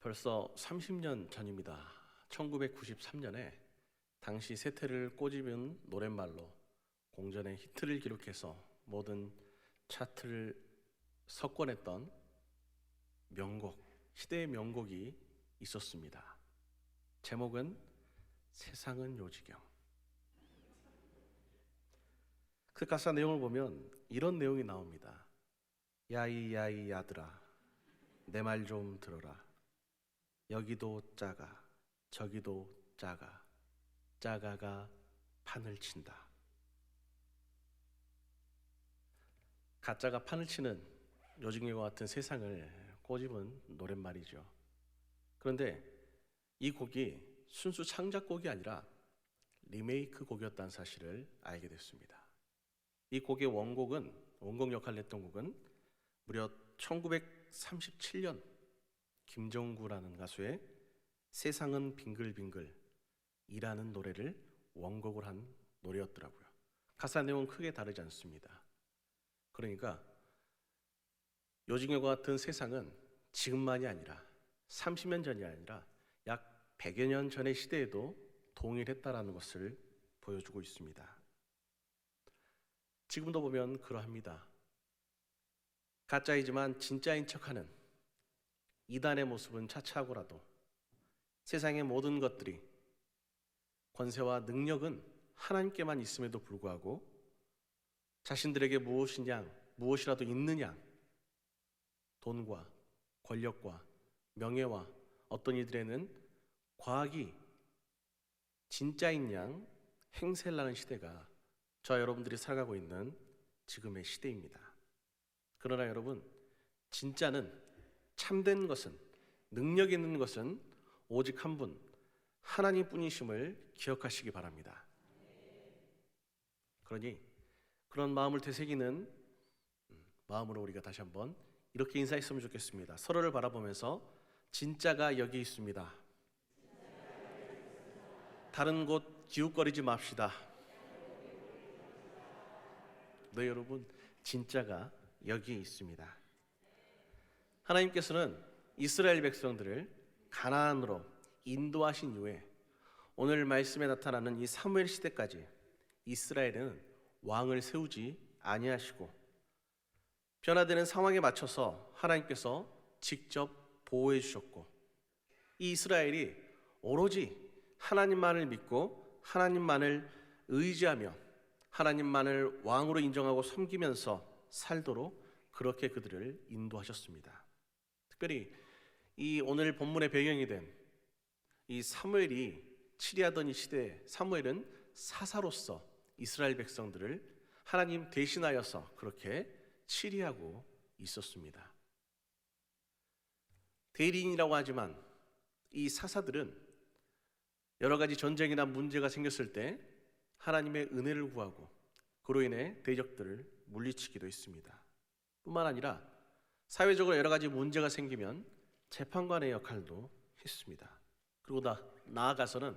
벌써 30년 전입니다. 1993년에 당시 세태를 꼬집은 노랫말로 공전의 히트를 기록해서 모든 차트를 석권했던 명곡, 시대의 명곡이 있었습니다. 제목은 세상은 요지경. 그 가사 내용을 보면 이런 내용이 나옵니다. 야이 야이 야들아, 내 말 좀 들어라. 여기도 짜가, 저기도 짜가, 짜가가 판을 친다. 가짜가 판을 치는 요지경과 같은 세상을 꼬집은 노랫말이죠. 그런데 이 곡이 순수 창작곡이 아니라 리메이크 곡이었다는 사실을 알게 됐습니다. 이 곡의 원곡 역할을 했던 곡은 무려 1937년 김정구라는 가수의 세상은 빙글빙글이라는 노래를 원곡을 한 노래였더라고요. 가사 내용은 크게 다르지 않습니다. 그러니까 요지경과 같은 세상은 지금만이 아니라 30년 전이 아니라 약 100여 년 전의 시대에도 동일했다라는 것을 보여주고 있습니다. 지금도 보면 그러합니다. 가짜이지만 진짜인 척하는 이단의 모습은 차치하고라도 세상의 모든 것들이 권세와 능력은 하나님께만 있음에도 불구하고 자신들에게 무엇이라도 있는 양, 돈과 권력과 명예와 어떤 이들에는 과학이 진짜인 양 행세를 하는 시대가 저와 여러분들이 살아가고 있는 지금의 시대입니다. 그러나 여러분, 진짜는 참된 것은, 능력 있는 것은 오직 한 분, 하나님뿐이심을 기억하시기 바랍니다. 그러니 그런 마음을 되새기는 마음으로 우리가 다시 한번 이렇게 인사했으면 좋겠습니다. 서로를 바라보면서 진짜가 여기 있습니다. 다른 곳 기웃거리지 맙시다. 네, 여러분, 진짜가 여기 있습니다. 하나님께서는 이스라엘 백성들을 가나안으로 인도하신 이후에 오늘 말씀에 나타나는 이 사무엘 시대까지 이스라엘은 왕을 세우지 아니하시고 변화되는 상황에 맞춰서 하나님께서 직접 보호해 주셨고 이 이스라엘이 오로지 하나님만을 믿고 하나님만을 의지하며 하나님만을 왕으로 인정하고 섬기면서 살도록 그렇게 그들을 인도하셨습니다. 특별히 이 오늘 본문의 배경이 된 이 사무엘이 치리하던 이 시대에 사무엘은 사사로서 이스라엘 백성들을 하나님 대신하여서 그렇게 치리하고 있었습니다. 대리인이라고 하지만 이 사사들은 여러 가지 전쟁이나 문제가 생겼을 때 하나님의 은혜를 구하고 그로 인해 대적들을 물리치기도 했습니다. 뿐만 아니라 사회적으로 여러 가지 문제가 생기면 재판관의 역할도 했습니다. 그리고 나아가서는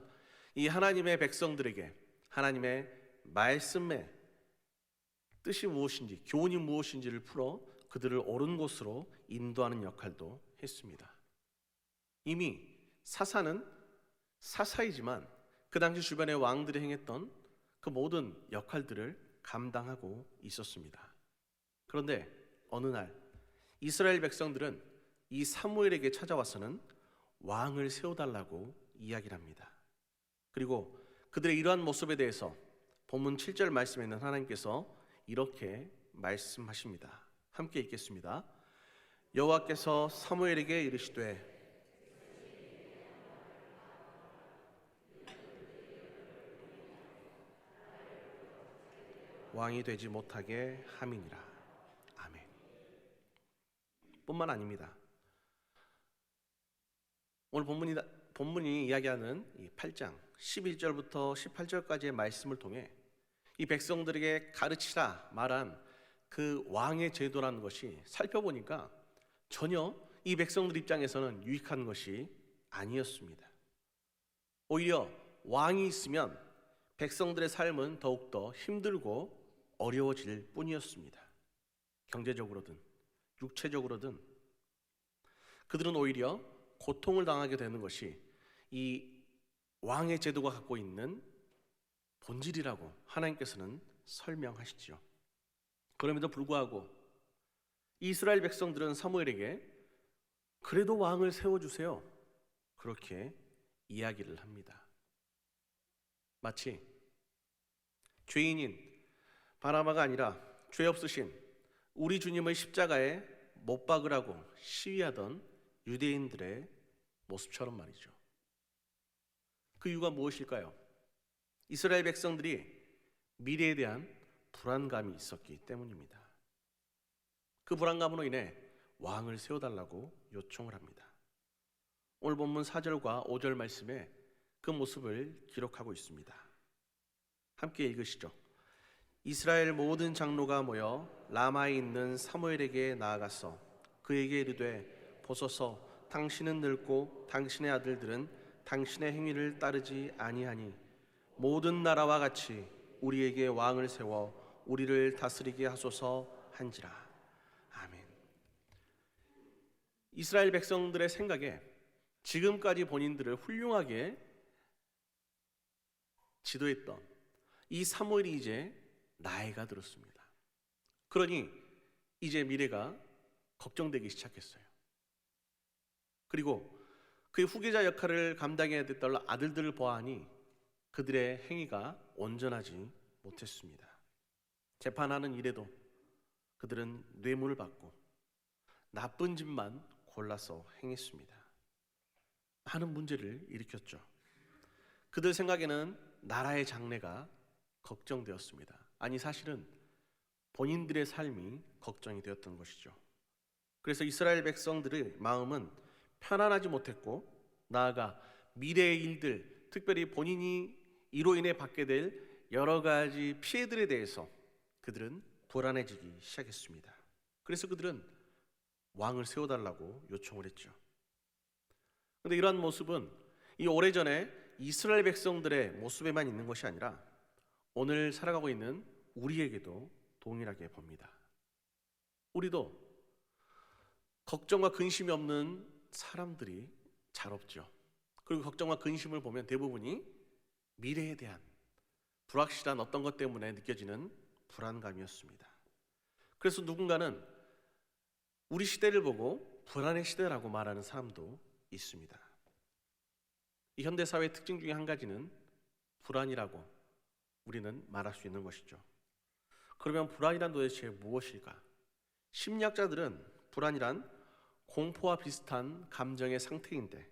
이 하나님의 백성들에게 하나님의 말씀의 뜻이 무엇인지, 교훈이 무엇인지를 풀어 그들을 옳은 곳으로 인도하는 역할도 했습니다. 이미 사사는 사사이지만 그 당시 주변의 왕들이 행했던 그 모든 역할들을 감당하고 있었습니다. 그런데 어느 날 이스라엘 백성들은 이 사무엘에게 찾아와서는 왕을 세워달라고 이야기를 합니다. 그리고 그들의 이러한 모습에 대해서 본문 7절 말씀에 있는 하나님께서 이렇게 말씀하십니다. 함께 읽겠습니다. 여호와께서 사무엘에게 이르시되 왕이 되지 못하게 함이니라. 아멘. 뿐만 아닙니다. 오늘 본문이 이야기하는 이 8장 11절부터 18절까지의 말씀을 통해 이 백성들에게 가르치라 말한 그 왕의 제도라는 것이 살펴보니까 전혀 이 백성들 입장에서는 유익한 것이 아니었습니다. 오히려 왕이 있으면 백성들의 삶은 더욱더 힘들고 어려워질 뿐이었습니다. 경제적으로든 육체적으로든 그들은 오히려 고통을 당하게 되는 것이 이 왕의 제도가 갖고 있는 본질이라고 하나님께서는 설명하시지요. 그럼에도 불구하고 이스라엘 백성들은 사무엘에게 그래도 왕을 세워주세요, 그렇게 이야기를 합니다. 마치 죄인인 바나바가 아니라 죄 없으신 우리 주님의 십자가에 못 박으라고 시위하던 유대인들의 모습처럼 말이죠. 그 이유가 무엇일까요? 이스라엘 백성들이 미래에 대한 불안감이 있었기 때문입니다. 그 불안감으로 인해 왕을 세워달라고 요청을 합니다. 오늘 본문 4절과 5절 말씀에 그 모습을 기록하고 있습니다. 함께 읽으시죠. 이스라엘 모든 장로가 모여 라마에 있는 사무엘에게 나아가서 그에게 이르되 보소서, 당신은 늙고 당신의 아들들은 당신의 행위를 따르지 아니하니 모든 나라와 같이 우리에게 왕을 세워 우리를 다스리게 하소서 한지라. 아멘. 이스라엘 백성들의 생각에 지금까지 본인들을 훌륭하게 지도했던 이 사무엘이 이제 나이가 들었습니다. 그러니 이제 미래가 걱정되기 시작했어요. 그리고 그의 후계자 역할을 감당해야 됐던 아들들을 보아하니 그들의 행위가 온전하지 못했습니다. 재판하는 일에도 그들은 뇌물을 받고 나쁜 짓만 골라서 행했습니다. 많은 문제를 일으켰죠. 그들 생각에는 나라의 장래가 걱정되었습니다. 아니, 사실은 본인들의 삶이 걱정이 되었던 것이죠. 그래서 이스라엘 백성들의 마음은 편안하지 못했고, 나아가 미래의 일들, 특별히 본인이 이로 인해 받게 될 여러 가지 피해들에 대해서 그들은 불안해지기 시작했습니다. 그래서 그들은 왕을 세워달라고 요청을 했죠. 그런데 이러한 모습은 이 오래전에 이스라엘 백성들의 모습에만 있는 것이 아니라 오늘 살아가고 있는 우리에게도 동일하게 봅니다. 우리도 걱정과 근심이 없는 사람들이 잘 없죠. 그리고 걱정과 근심을 보면 대부분이 미래에 대한 불확실한 어떤 것 때문에 느껴지는 불안감이었습니다. 그래서 누군가는 우리 시대를 보고 불안의 시대라고 말하는 사람도 있습니다. 이 현대사회의 특징 중에 한 가지는 불안이라고 우리는 말할 수 있는 것이죠. 그러면 불안이란 도대체 무엇일까? 심리학자들은 불안이란 공포와 비슷한 감정의 상태인데,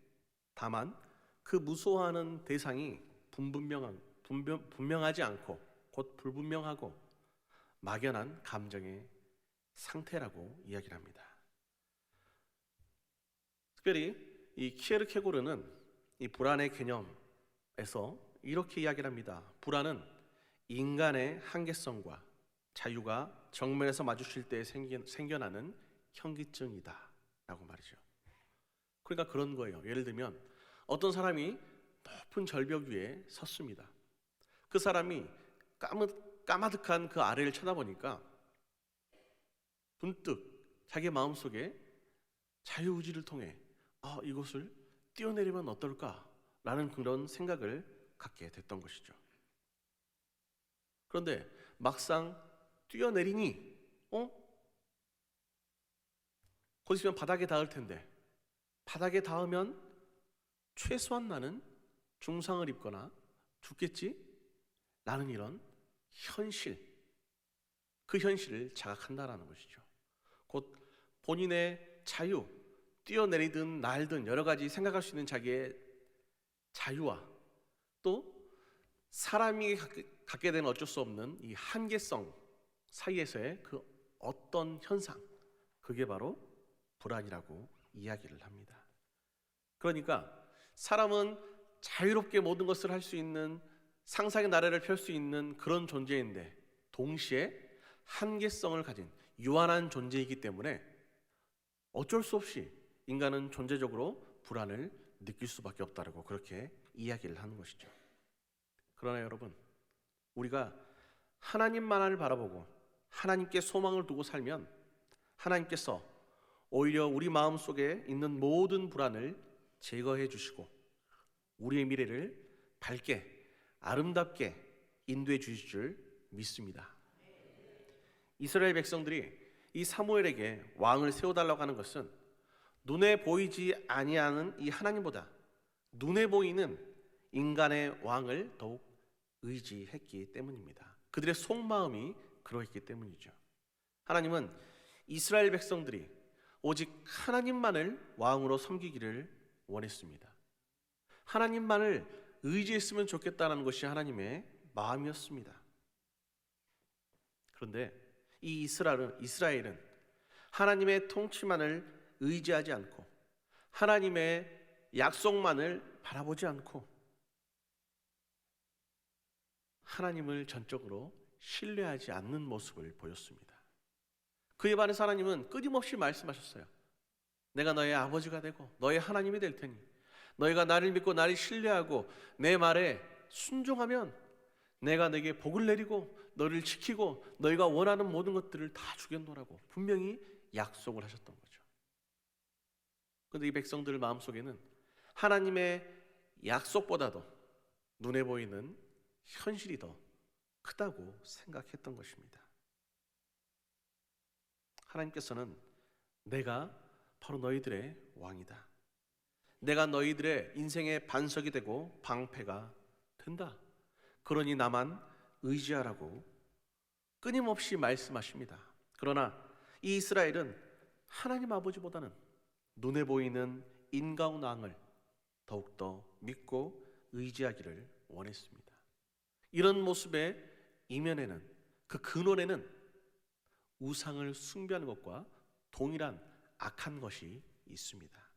다만 그 무서워하는 대상이 분명하지 않고 곧 불분명하고 막연한 감정의 상태라고 이야기를 합니다. 특별히 이 키에르케고르는 이 불안의 개념에서 이렇게 이야기를 합니다. 불안은 인간의 한계성과 자유가 정면에서 마주칠 때 생겨나는 현기증이다 라고 말이죠. 그러니까 그런 거예요. 예를 들면 어떤 사람이 높은 절벽 위에 섰습니다. 그 사람이 까마득한 그 아래를 쳐다보니까 문득 자기 마음속에 자유의지를 통해 이곳을 뛰어내리면 어떨까라는 그런 생각을 갖게 됐던 것이죠. 그런데 막상 뛰어내리니 곧 있으면 바닥에 닿을 텐데, 바닥에 닿으면 최소한 나는 중상을 입거나 죽겠지? 라는 이런 현실, 그 현실을 자각한다라는 것이죠. 곧 본인의 자유, 뛰어내리든 날든 여러 가지 생각할 수 있는 자기의 자유와 또 사람이 갖게 되는 어쩔 수 없는 이 한계성 사이에서의 그 어떤 현상, 그게 바로 불안이라고 이야기를 합니다. 그러니까 사람은 자유롭게 모든 것을 할 수 있는 상상의 나래를 펼 수 있는 그런 존재인데, 동시에 한계성을 가진 유한한 존재이기 때문에 어쩔 수 없이 인간은 존재적으로 불안을 느낄 수밖에 없다고 그렇게 이야기를 하는 것이죠. 그러나 여러분, 우리가 하나님만을 바라보고 하나님께 소망을 두고 살면 하나님께서 오히려 우리 마음속에 있는 모든 불안을 제거해 주시고 우리의 미래를 밝게 아름답게 인도해 주실 줄 믿습니다. 이스라엘 백성들이 이 사무엘에게 왕을 세워달라고 하는 것은 눈에 보이지 아니하는 이 하나님보다 눈에 보이는 인간의 왕을 더욱 의지했기 때문입니다. 그들의 속마음이 그러했기 때문이죠. 하나님은 이스라엘 백성들이 오직 하나님만을 왕으로 섬기기를 원했습니다. 하나님만을 의지했으면 좋겠다는 것이 하나님의 마음이었습니다. 그런데 이 이스라엘은 하나님의 통치만을 의지하지 않고 하나님의 약속만을 바라보지 않고 하나님을 전적으로 신뢰하지 않는 모습을 보였습니다. 그에 반해서 하나님은 끊임없이 말씀하셨어요. 내가 너의 아버지가 되고 너의 하나님이 될 테니 너희가 나를 믿고 나를 신뢰하고 내 말에 순종하면 내가 너에게 복을 내리고 너를 지키고 너희가 원하는 모든 것들을 다 주겠노라고 분명히 약속을 하셨던 거죠. 그런데 이 백성들 마음속에는 하나님의 약속보다도 눈에 보이는 현실이 더 크다고 생각했던 것입니다. 하나님께서는 내가 바로 너희들의 왕이다. 내가 너희들의 인생의 반석이 되고 방패가 된다. 그러니 나만 의지하라고 끊임없이 말씀하십니다. 그러나 이 이스라엘은 하나님 아버지보다는 눈에 보이는 인간 왕을 더욱더 믿고 의지하기를 원했습니다. 이런 모습의 이면에는 그 근원에는 우상을 숭배하는 것과 동일한 악한 것이 있습니다.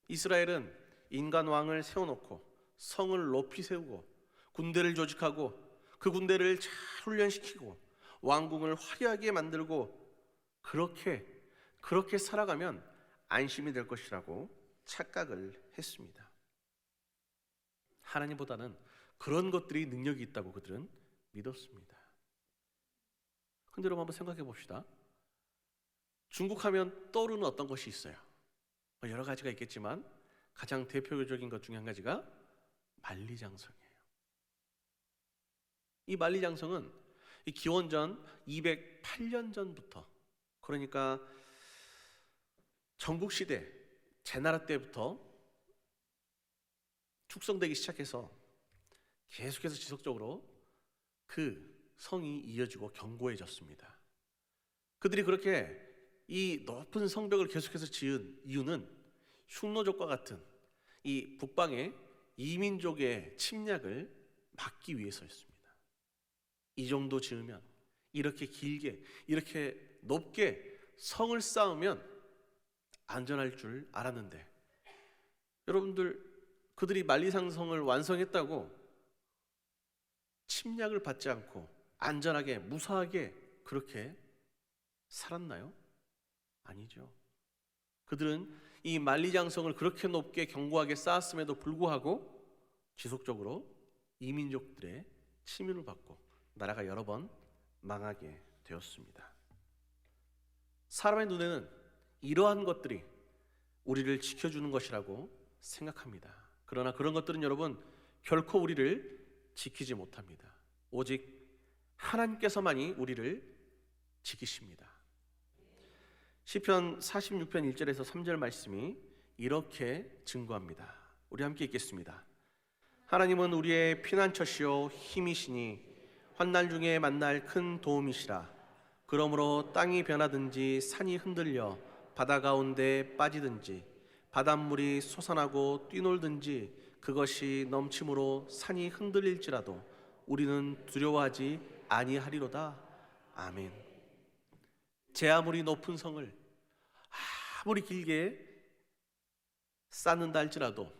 이스라엘은 인간 왕을 세워놓고 성을 높이 세우고 군대를 조직하고 그 군대를 잘 훈련시키고 왕궁을 화려하게 만들고 그렇게 살아가면 안심이 될 것이라고 착각을 했습니다. 하나님보다는 그런 것들이 능력이 있다고 그들은 믿었습니다. 근데 여러분 한번 생각해 봅시다. 중국 하면 떠오르는 어떤 것이 있어요. 여러 가지가 있겠지만 가장 대표적인 것 중에 한 가지가 만리장성이에요. 이 만리장성은 이 기원전 208년 전부터, 그러니까 전국시대 제나라 때부터 축성되기 시작해서 계속해서 지속적으로 그 성이 이어지고 견고해졌습니다. 그들이 그렇게 이 높은 성벽을 계속해서 지은 이유는 흉노족과 같은 이 북방의 이민족의 침략을 막기 위해서였습니다. 이 정도 지으면 이렇게 길게 이렇게 높게 성을 쌓으면 안전할 줄 알았는데, 여러분들 그들이 만리장성을 완성했다고 침략을 받지 않고 안전하게 무사하게 그렇게 살았나요? 아니죠. 그들은 이 만리장성을 그렇게 높게 견고하게 쌓았음에도 불구하고 지속적으로 이민족들의 침입을 받고 나라가 여러 번 망하게 되었습니다. 사람의 눈에는 이러한 것들이 우리를 지켜주는 것이라고 생각합니다. 그러나 그런 것들은 여러분 결코 우리를 지키지 못합니다. 오직 하나님께서만이 우리를 지키십니다. 시편 46편 1절에서 3절 말씀이 이렇게 증거합니다. 우리 함께 읽겠습니다. 하나님은 우리의 피난처시요 힘이시니 환난 중에 만날 큰 도움이시라. 그러므로 땅이 변하든지 산이 흔들려 바다 가운데 빠지든지 바닷물이 솟아나고 뛰놀든지 그것이 넘침으로 산이 흔들릴지라도 우리는 두려워하지 아니하리로다. 아멘. 제 아무리 높은 성을 아무리 길게 쌓는다 할지라도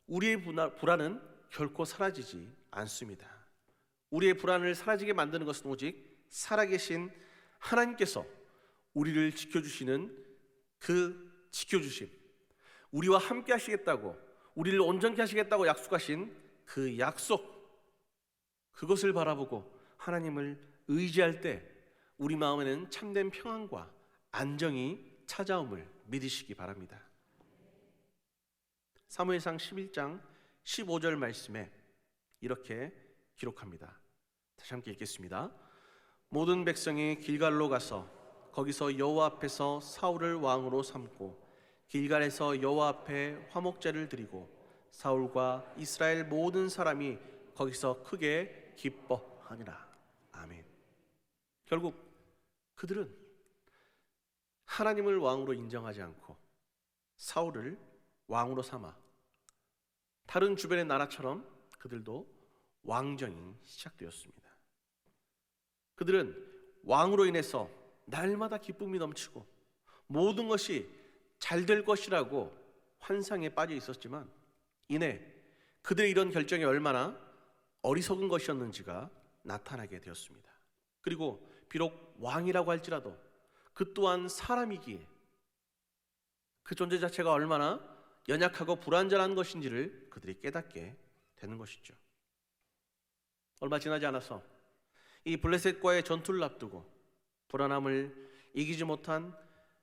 우리의 불안은 결코 사라지지 않습니다. 우리의 불안을 사라지게 만드는 것은 오직 살아계신 하나님께서 우리를 지켜주시는 그 지켜주심, 우리와 함께 하시겠다고, 우리를 온전케 하시겠다고 약속하신 그 약속, 그것을 바라보고 하나님을 의지할 때 우리 마음에는 참된 평안과 안정이 찾아옴을 믿으시기 바랍니다. 사무엘상 11장 15절 말씀에 이렇게 기록합니다. 다시 함께 읽겠습니다. 모든 백성이 길갈로 가서 거기서 여호와 앞에서 사울을 왕으로 삼고 길갈에서 여호와 앞에 화목제를 드리고 사울과 이스라엘 모든 사람이 거기서 크게 기뻐하니라. 아멘. 결국 그들은 하나님을 왕으로 인정하지 않고 사울을 왕으로 삼아 다른 주변의 나라처럼 그들도 왕정이 시작되었습니다. 그들은 왕으로 인해서 날마다 기쁨이 넘치고 모든 것이 잘 될 것이라고 환상에 빠져 있었지만 이내 그들의 이런 결정이 얼마나 어리석은 것이었는지가 나타나게 되었습니다. 그리고 비록 왕이라고 할지라도 그 또한 사람이기에 그 존재 자체가 얼마나 연약하고 불완전한 것인지를 그들이 깨닫게 되는 것이죠. 얼마 지나지 않아서 이 블레셋과의 전투를 앞두고 불안함을 이기지 못한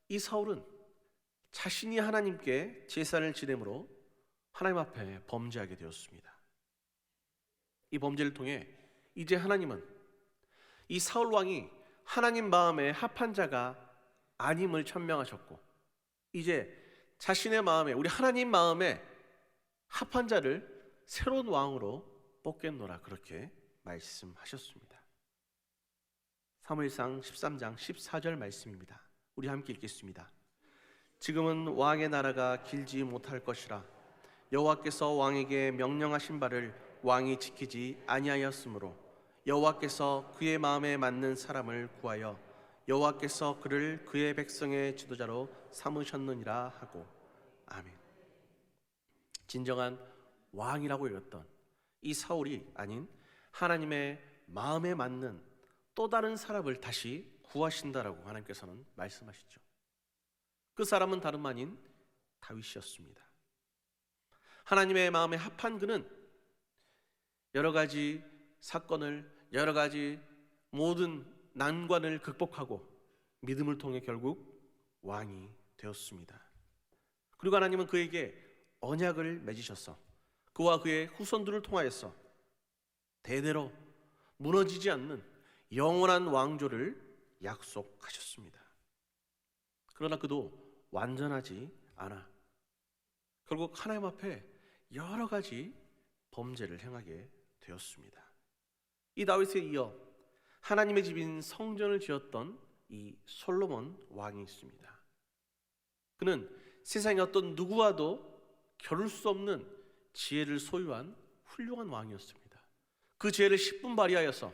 이 사울은 자신이 하나님께 제사를 지냄으로 하나님 앞에 범죄하게 되었습니다. 이 범죄를 통해 이제 하나님은 이 사울 왕이 하나님 마음에 합한 자가 아님을 천명하셨고 이제 자신의 마음에 우리 하나님 마음에 합한 자를 새로운 왕으로 뽑겠노라 그렇게 말씀하셨습니다. 사무엘상 13장 14절 말씀입니다. 우리 함께 읽겠습니다. 지금은 왕의 나라가 길지 못할 것이라 여호와께서 왕에게 명령하신 바를 왕이 지키지 아니하였으므로 여호와께서 그의 마음에 맞는 사람을 구하여 여호와께서 그를 그의 백성의 지도자로 삼으셨느니라 하고 아멘. 진정한 왕이라고 여겼던 이 사울이 아닌 하나님의 마음에 맞는 또 다른 사람을 다시 구하신다라고 하나님께서는 말씀하시죠. 그 사람은 다름 아닌 다윗이었습니다. 하나님의 마음에 합한 그는 여러 가지 사건을 여러 가지 모든 난관을 극복하고 믿음을 통해 결국 왕이 되었습니다. 그리고 하나님은 그에게 언약을 맺으셔서 그와 그의 후손들을 통하여서 대대로 무너지지 않는 영원한 왕조를 약속하셨습니다. 그러나 그도 완전하지 않아 결국 하나님 앞에 여러 가지 범죄를 행하게 되었습니다. 이 다윗에 이어 하나님의 집인 성전을 지었던 이 솔로몬 왕이 있습니다. 그는 세상의 어떤 누구와도 겨룰 수 없는 지혜를 소유한 훌륭한 왕이었습니다. 그 지혜를 10분 발휘하여서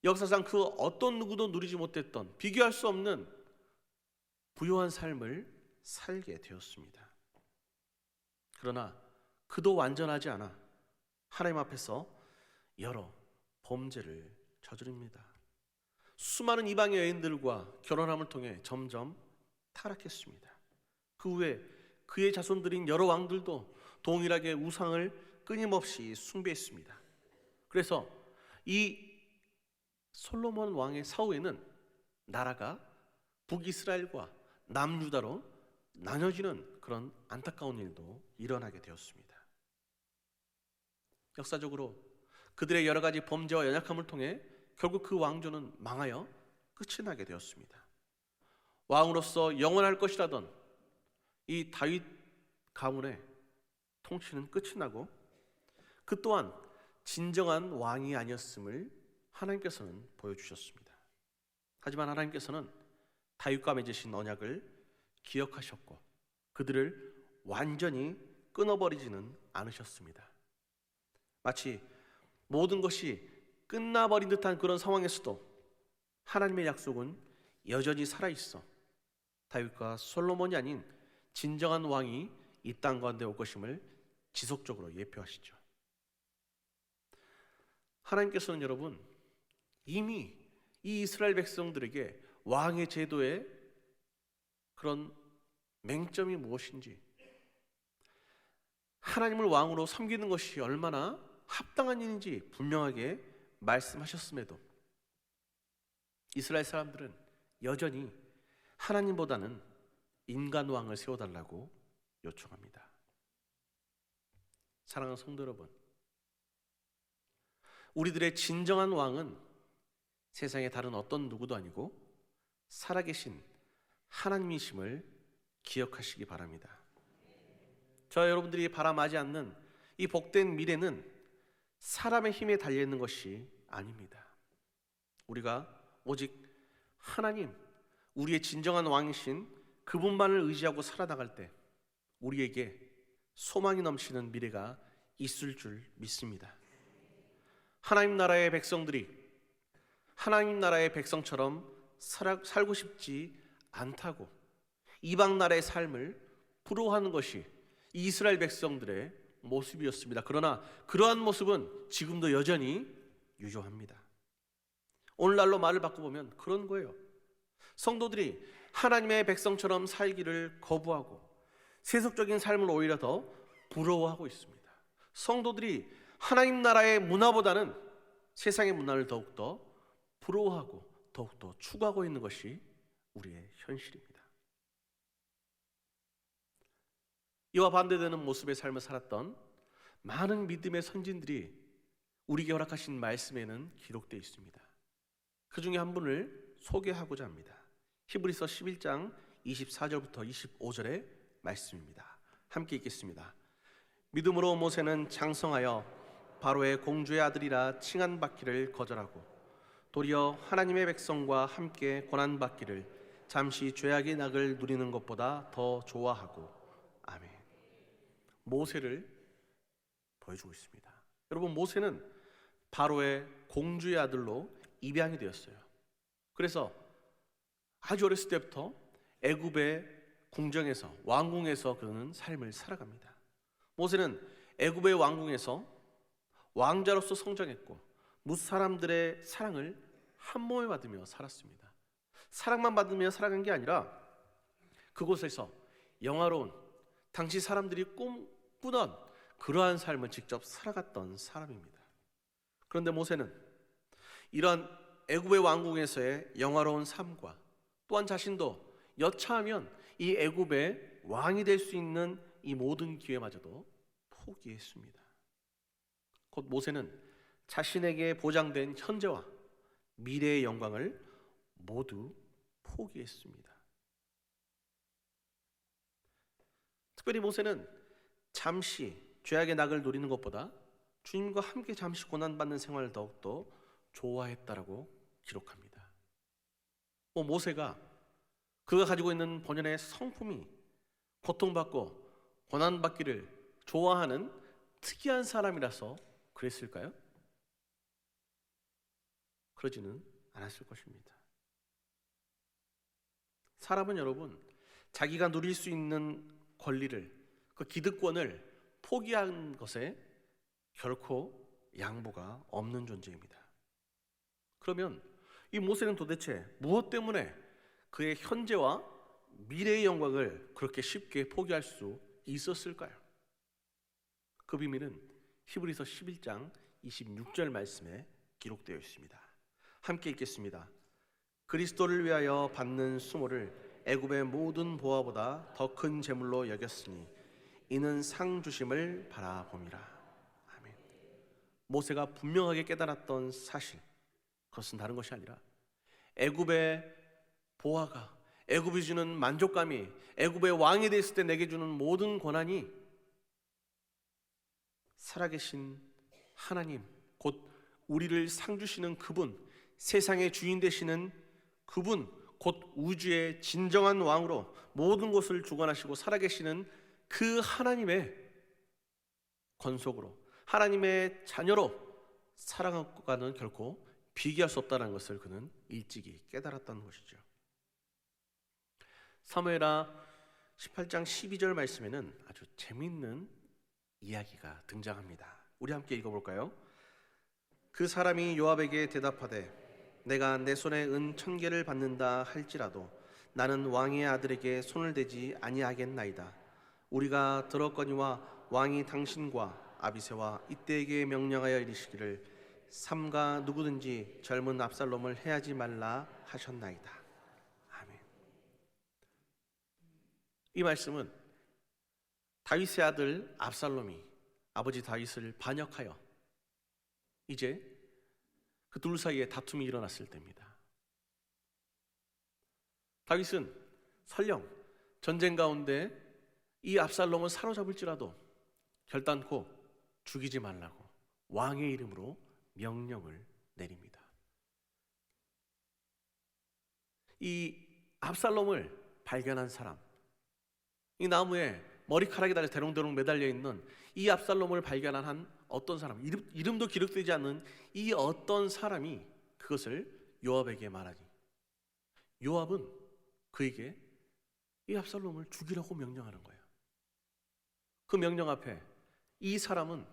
역사상 그 어떤 누구도 누리지 못했던 비교할 수 없는 부요한 삶을 살게 되었습니다. 그러나 그도 완전하지 않아 하나님 앞에서 여러 범죄를 저지릅니다. 수많은 이방의 여인들과 결혼함을 통해 점점 타락했습니다. 그 후에 그의 자손들인 여러 왕들도 동일하게 우상을 끊임없이 숭배했습니다. 그래서 이 솔로몬 왕의 사후에는 나라가 북이스라엘과 남유다로 나눠지는 그런 안타까운 일도 일어나게 되었습니다. 역사적으로 그들의 여러 가지 범죄와 연약함을 통해 결국 그 왕조는 망하여 끝이 나게 되었습니다. 왕으로서 영원할 것이라던 이 다윗 가문의 통치는 끝이 나고 그 또한 진정한 왕이 아니었음을 하나님께서는 보여주셨습니다. 하지만 하나님께서는 다윗과 맺으신 언약을 기억하셨고 그들을 완전히 끊어버리지는 않으셨습니다. 마치 모든 것이 끝나버린 듯한 그런 상황에서도 하나님의 약속은 여전히 살아있어 다윗과 솔로몬이 아닌 진정한 왕이 이 땅 가운데 올 것임을 지속적으로 예표하시죠. 하나님께서는 여러분 이미 이 이스라엘 백성들에게 왕의 제도의 그런 맹점이 무엇인지 하나님을 왕으로 섬기는 것이 얼마나 합당한 일인지 분명하게 말씀하셨음에도 이스라엘 사람들은 여전히 하나님보다는 인간 왕을 세워달라고 요청합니다. 사랑하는 성도 여러분, 우리들의 진정한 왕은 세상의 다른 어떤 누구도 아니고 살아계신 하나님이심을 기억하시기 바랍니다. 저와 여러분들이 바람하지 않는 이 복된 미래는 사람의 힘에 달려있는 것이 아닙니다. 우리가 오직 하나님, 우리의 진정한 왕이신 그분만을 의지하고 살아나갈 때 우리에게 소망이 넘치는 미래가 있을 줄 믿습니다. 하나님 나라의 백성들이 하나님 나라의 백성처럼 살고 싶지 않다고 이방 나라의 삶을 부러워하는 것이 이스라엘 백성들의 모습이었습니다. 그러나 그러한 모습은 지금도 여전히 유효합니다. 오늘날로 말을 바꿔보면 그런 거예요. 성도들이 하나님의 백성처럼 살기를 거부하고 세속적인 삶을 오히려 더 부러워하고 있습니다. 성도들이 하나님 나라의 문화보다는 세상의 문화를 더욱더 부러워하고 더욱더 추구하고 있는 것이 우리의 현실입니다. 이와 반대되는 모습의 삶을 살았던 많은 믿음의 선진들이 우리에게 허락하신 말씀에는 기록되어 있습니다. 그 중에 한 분을 소개하고자 합니다. 히브리서 11장 24절부터 25절의 말씀입니다. 함께 읽겠습니다. 믿음으로 모세는 장성하여 바로의 공주의 아들이라 칭한받기를 거절하고 도리어 하나님의 백성과 함께 고난받기를 잠시 죄악의 낙을 누리는 것보다 더 좋아하고. 아멘. 모세를 보여주고 있습니다. 여러분, 모세는 바로의 공주의 아들로 입양이 되었어요. 그래서 아주 어렸을 때부터 애굽의 궁정에서, 왕궁에서 그는 삶을 살아갑니다. 모세는 애굽의 왕궁에서 왕자로서 성장했고 무사람들의 사랑을 한 몸에 받으며 살았습니다. 사랑만 받으며 살아간 게 아니라 그곳에서 영화로운 당시 사람들이 꿈꾸던 그러한 삶을 직접 살아갔던 사람입니다. 그런데 모세는 이런 애굽의 왕궁에서의 영화로운 삶과 또한 자신도 여차하면 이 애굽의 왕이 될 수 있는 이 모든 기회마저도 포기했습니다. 곧 모세는 자신에게 보장된 현재와 미래의 영광을 모두 포기했습니다. 특별히 모세는 잠시 죄악의 낙을 누리는 것보다 주님과 함께 잠시 고난받는 생활을 더욱더 좋아했다라고 기록합니다. 모세가 그가 가지고 있는 본연의 성품이 고통받고 고난받기를 좋아하는 특이한 사람이라서 그랬을까요? 그러지는 않았을 것입니다. 사람은 여러분, 자기가 누릴 수 있는 권리를, 그 기득권을 포기한 것에 결코 양보가 없는 존재입니다. 그러면 이 모세는 도대체 무엇 때문에 그의 현재와 미래의 영광을 그렇게 쉽게 포기할 수 있었을까요? 그 비밀은 히브리서 11장 26절 말씀에 기록되어 있습니다. 함께 읽겠습니다. 그리스도를 위하여 받는 수모를 애굽의 모든 보화보다 더 큰 재물로 여겼으니 이는 상 주심을 바라봄이라. 아멘. 모세가 분명하게 깨달았던 사실, 그것은 다른 것이 아니라 애굽의 보화가, 애굽이 주는 만족감이, 애굽의 왕이 됐을 때 내게 주는 모든 권한이 살아계신 하나님, 곧 우리를 상 주시는 그분, 세상의 주인 되시는 그분, 곧 우주의 진정한 왕으로 모든 것을 주관하시고 살아계시는 그 하나님의 권속으로, 하나님의 자녀로 살아가는 결코 비교할 수 없다는 것을 그는 일찍이 깨달았다는 것이죠. 사무엘하 18장 12절 말씀에는 아주 재미있는 이야기가 등장합니다. 우리 함께 읽어볼까요? 그 사람이 요압에게 대답하되 내가 내 손에 은 1000개를 받는다 할지라도 나는 왕의 아들에게 손을 대지 아니하겠나이다. 우리가 들었거니와 왕이 당신과 아비새와 이때에게 명령하여 이르시기를 삼가 누구든지 젊은 압살롬을 해하지 말라 하셨나이다. 아멘. 이 말씀은 다윗의 아들 압살롬이 아버지 다윗을 반역하여 이제 그 둘 사이에 다툼이 일어났을 때입니다. 다윗은 설령 전쟁 가운데 이 압살롬을 사로잡을지라도 결단코 죽이지 말라고 왕의 이름으로 명령을 내립니다. 이 압살롬을 발견한 사람, 이 나무에 머리카락이 달려 대롱대롱 매달려 있는 이 압살롬을 발견한 한 어떤 사람, 이름도 기록되지 않는 이 어떤 사람이 그것을 요압에게 말하니 요압은 그에게 이 압살롬을 죽이라고 명령하는 거예요. 그 명령 앞에 이 사람은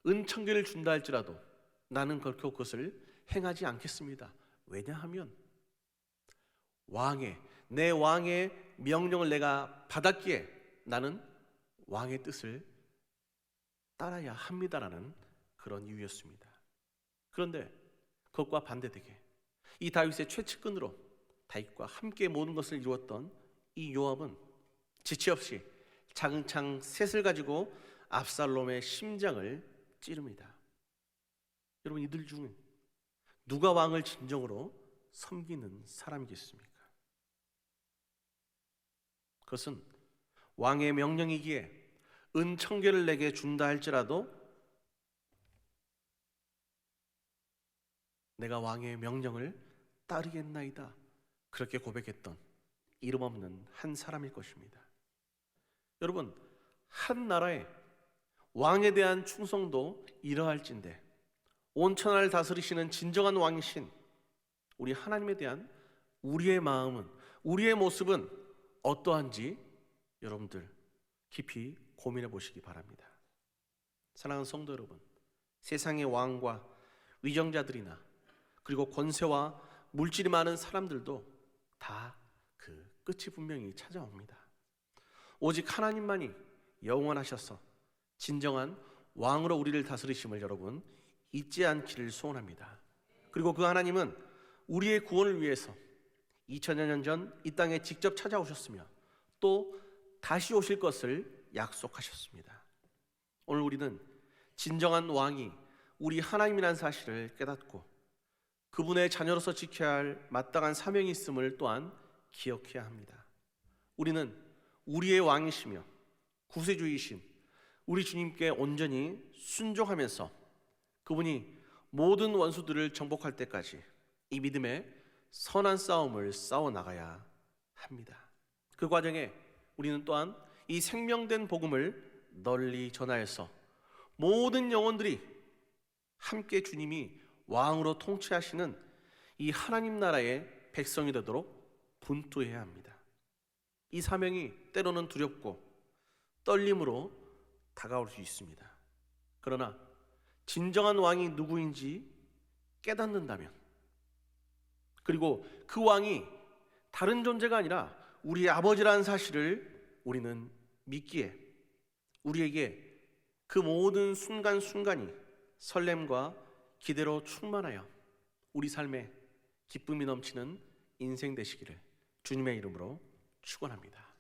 은천계를 준다 할지라도 나는 결코 그것을 행하지 않겠습니다. 왜냐하면 내 왕의 명령을 내가 받았기에 나는 왕의 뜻을 따라야 합니다라는 그런 이유였습니다. 그런데 그것과 반대되게 이 다윗의 최측근으로 다윗과 함께 모든 것을 이루었던 이 요압은 지체 없이 작은 창 셋을 가지고 압살롬의 심장을 찌릅니다. 여러분, 이들 중 누가 왕을 진정으로 섬기는 사람이겠습니까? 그것은 왕의 명령이기에 은천계를 내게 준다 할지라도 내가 왕의 명령을 따르겠나이다, 그렇게 고백했던 이름 없는 한 사람일 것입니다. 여러분, 한 나라의 왕에 대한 충성도 이러할진대 온 천하를 다스리시는 진정한 왕이신 우리 하나님에 대한 우리의 마음은, 우리의 모습은 어떠한지 여러분들 깊이 고민해 보시기 바랍니다. 사랑하는 성도 여러분, 세상의 왕과 위정자들이나 그리고 권세와 물질이 많은 사람들도 다 그 끝이 분명히 찾아옵니다. 오직 하나님만이 영원하셔서 진정한 왕으로 우리를 다스리심을 여러분 잊지 않기를 소원합니다. 그리고 그 하나님은 우리의 구원을 위해서 2000여 년 전 이 땅에 직접 찾아오셨으며 또 다시 오실 것을 약속하셨습니다. 오늘 우리는 진정한 왕이 우리 하나님이라는 사실을 깨닫고 그분의 자녀로서 지켜야 할 마땅한 사명이 있음을 또한 기억해야 합니다. 우리는 우리의 왕이시며 구세주이신 우리 주님께 온전히 순종하면서 그분이 모든 원수들을 정복할 때까지 이 믿음의 선한 싸움을 싸워나가야 합니다. 그 과정에 우리는 또한 이 생명된 복음을 널리 전하여서 모든 영혼들이 함께 주님이 왕으로 통치하시는 이 하나님 나라의 백성이 되도록 분투해야 합니다. 이 사명이 때로는 두렵고 떨림으로 다가올 수 있습니다. 그러나 진정한 왕이 누구인지 깨닫는다면, 그리고 그 왕이 다른 존재가 아니라 우리 아버지라는 사실을 우리는 믿기에 우리에게 그 모든 순간순간이 설렘과 기대로 충만하여 우리 삶에 기쁨이 넘치는 인생 되시기를 주님의 이름으로 축원합니다.